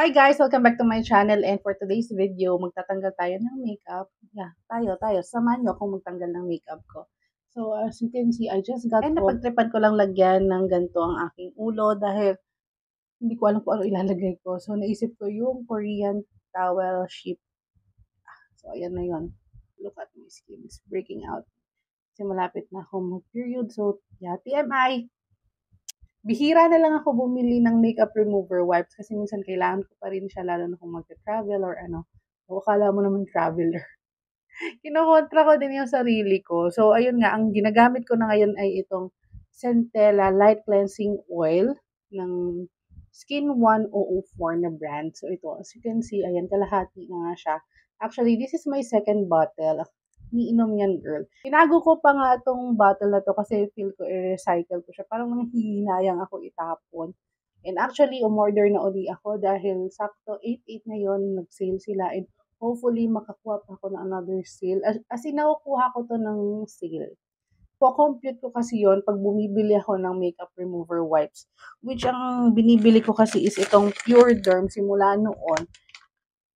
Hi guys! Welcome back to my channel, and for today's video, magtatanggal tayo ng makeup. Yeah, tayo. Samahan nyo akong magtanggal ng makeup ko. So, as you can see, I just got home. And napagtripan ko lang lagyan ng ganito ang aking ulo dahil hindi ko alam kung ano ilalagay ko. So, naisip ko yung Korean towel sheep. So, ayan na yun. Look at my skin. It's breaking out. Kasi malapit na ako mag-period. So, yeah, TMI! Bihira na lang ako bumili ng makeup remover wipes kasi minsan kailangan ko pa rin siya lalo na kung magta-travel or ano. O akala mo naman traveler. Kinokontra ko din yung sarili ko. So, ayun nga, ang ginagamit ko na ngayon ay itong Centella Light Cleansing Oil ng Skin 1004 na brand. So, ito, as you can see, ayan, kalahati na nga siya. Actually, this is my second bottle. Niinom yan, girl. Tinago ko pa nga itong bottle na to kasi feel ko i-recycle ko siya. Parang nanghihinayang ako itapon. And actually, umorder na uli ako dahil sakto 8-8 na yon nag-sale sila. And hopefully, makakuha pa ako ng another sale. As in, nakukuha ko to ng sale. Po-compute ko kasi yon pag bumibili ako ng makeup remover wipes. Which ang binibili ko kasi is itong Pure Derm simula noon.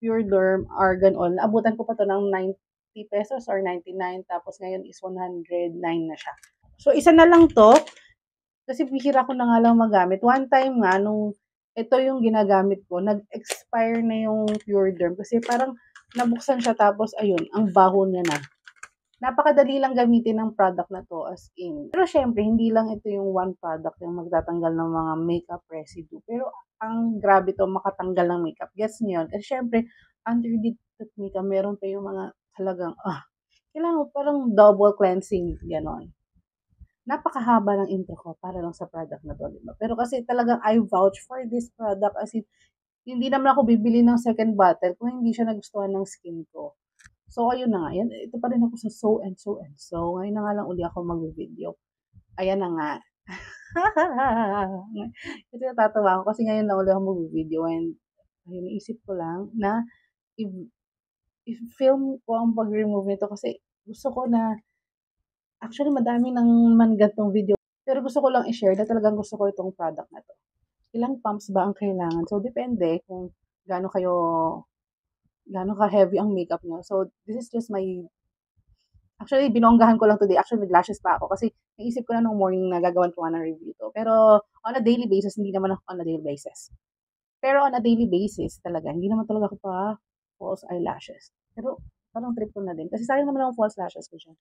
Pure Derm Argan Oil. Naabutan ko pa to ng 90 pesos or 99. Tapos ngayon is 109 na siya. So, isa na lang to. Kasi bihira ko na nga lang magamit. One time nga, nung ito yung ginagamit ko, nag-expire na yung Pure Derm. Kasi parang nabuksan siya tapos ayun, ang baho niya na. Napakadali lang gamitin ng product na to as in. Pero syempre, hindi lang ito yung one product yung magtatanggal ng mga makeup residue. Pero ang grabe to makatanggal ng makeup. Guess niyo yun. Kasi syempre, underneath that makeup, meron pa yung mga talagang, kailangan mo parang double cleansing, gano'n. Napakahaba ng intro ko para lang sa product na to, diba? Pero kasi talagang I vouch for this product as in, hindi naman ako bibili ng second bottle kung hindi siya nagustuhan ng skin ko. So, ayun na nga. Yan, ito pa rin ako sa so. Ngayon na nga lang uli ako mag-video. Ayan na nga. Kasi natatawa ako kasi ngayon na uli ako mag-video and ayun, naisip ko lang na i-film ko ang pag-remove nito kasi gusto ko na actually madami nang man gantong video pero gusto ko lang i-share na talagang gusto ko itong product na to. Ilang pumps ba ang kailangan? So, depende kung gaano ka-heavy ang makeup nyo. So, this is just my actually, binonggahan ko lang today. Actually, nag-lashes pa ako kasi naisip ko na nung morning na gagawan ko nga ng review to. Pero on a daily basis, hindi naman ako on a daily basis. Pero on a daily basis talaga, hindi naman talaga ako pa false eyelashes. Pero parang trip ko na din. Kasi sayang naman ang false lashes ko siya.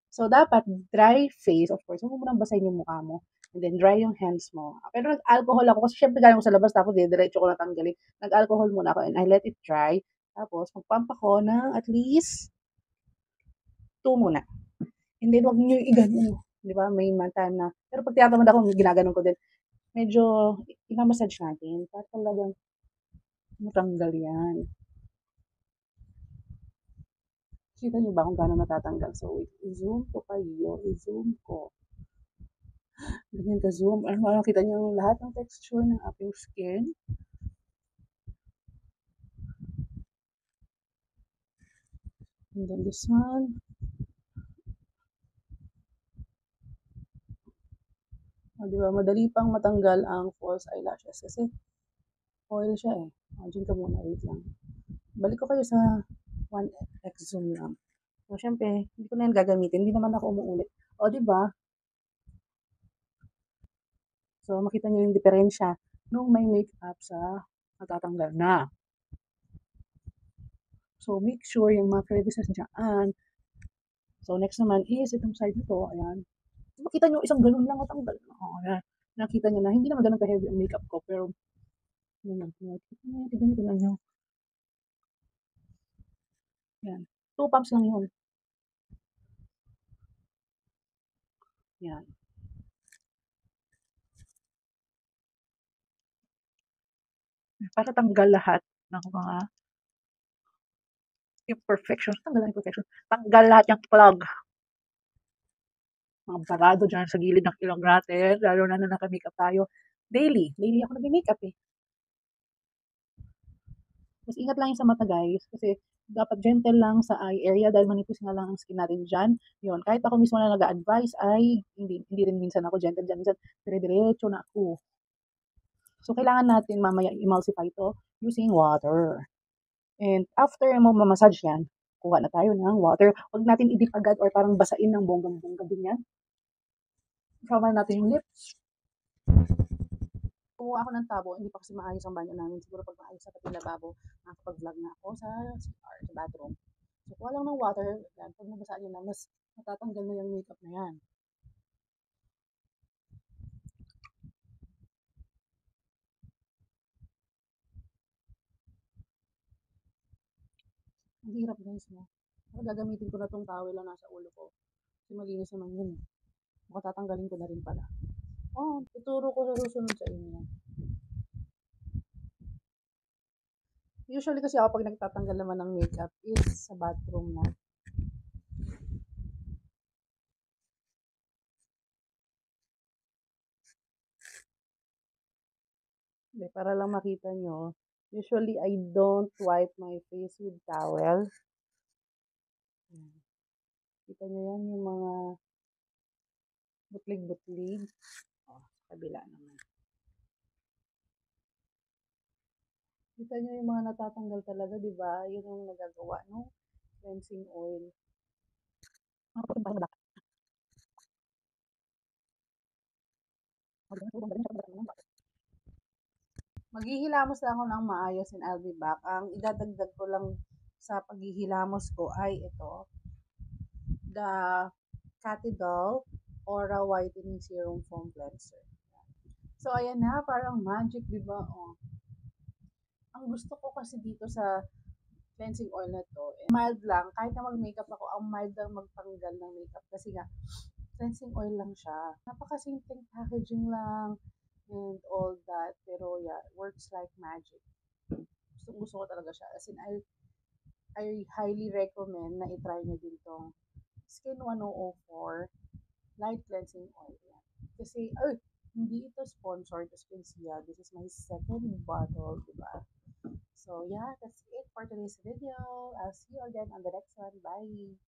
So, dapat dry face, of course. Huwag mo nang basahin yung mukha mo. And then, dry yung hands mo. Pero nag-alcohol ako. Kasi syempre galing ko sa labas. Tapos, diretso ko natanggalin. Nag-alcohol muna ako. And I let it dry. Tapos, magpump ako ng at least 2 muna. And then, huwag niyo i-ganon. Di ba? May mata na. Pero pag tinatamad ako, ginaganon ko din. Medyo, i-massage natin. Para talagang matanggal yan. Kita niyo ba kung gaano natatanggal? So, wait. I-zoom ko kayo. I-zoom ko. Ganyan ka-zoom. Ano, kita niyo lahat ng texture ng aking skin. And then this one. Diba? Madali pang matanggal ang false eyelashes kasi oil siya eh. Diyan ka muna. Wait lang. Balik ko kayo sa 1x zoom lang. So, syempre, hindi ko na yan gagamitin. Hindi naman ako umuulit. O, diba? So, makita nyo yung diferensya nung may makeup sa natatanggal na. So, make sure yung mga crevices dyan. So, next naman is itong side nito. Ayan. Makita nyo, isang galon lang matanggal. Ayan. Nakita nyo na, hindi naman ganun ka-heavy ang makeup ko. Pero, yun lang. Tignan nyo. Ayan. 2 pumps lang yun. Ayan. Para tanggal lahat ng mga imperfections. Tanggal imperfections. Tanggal lahat yung plug. Mga barado dyan sa gilid ng ilong natin. Lalo na naka-makeup tayo. Daily. Daily ako nag-makeup eh. Mas ingat lang yung sa mata guys. Kasi dapat gentle lang sa eye area dahil manipis nga lang ang skin natin dyan. Yun. Kahit ako mismo na nag-advise ay hindi rin minsan ako gentle dyan. Minsan dire-diretso na ako. So, kailangan natin mamaya emulsify ito using water. And after mo ma-massage yan, kuha na tayo ng water. Huwag natin i-dip agad or parang basain ng bonggang-bongga din yan. Sama natin yung lips. Kumuha ako ng tabo, hindi pa kasi maayos ang banyo namin. Siguro pag maayos sa pati lababo, makakapag-vlog na ako sa CR, sa bathroom. So, kuha lang ng water. Yan, pag nabasaan nyo na, mas matatanggal na yung makeup na yan. Ang hirap guys, no? Pero gagamitin ko na tong towel na nasa ulo ko. Kasi malinis naman yun. Baka tatanggalin ko na rin pala. Oh, tuturo ko sa susunod sa inyo. Usually kasi ako pag nagtatanggal naman ng makeup is sa bathroom na. Hindi, para lang makita nyo. Usually, I don't wipe my face with towel. Kita nyo yan, yung mga butlig-butlig. Oh, sa kabila naman. Kita nyo yung mga natatanggal talaga, di ba? Yun yung nagagawa, no? Cleansing oil. Maghihilamos lang ako ng maayos and I'll be back. Ang idadagdag ko lang sa paghihilamos ko ay ito. The Catidol Aura Whitening Serum Foam Cleanser. So, ayan na. Parang magic, di ba? Oh. Ang gusto ko kasi dito sa cleansing oil na to, mild lang. Kahit na mag-makeup ako, ang mild lang magtanggal ng makeup. Kasi nga, cleansing oil lang siya. Napakasimpleng packaging lang and all that. Pero yeah, works like magic. Gusto ko talaga siya. As in, I highly recommend na i-try nyo din tong Skin 104 Light Cleansing Oil. Yan. Kasi, hindi ito sponsored. As you can see, this is my second bottle, diba? So, yeah, that's it for today's video. I'll see you again on the next one. Bye!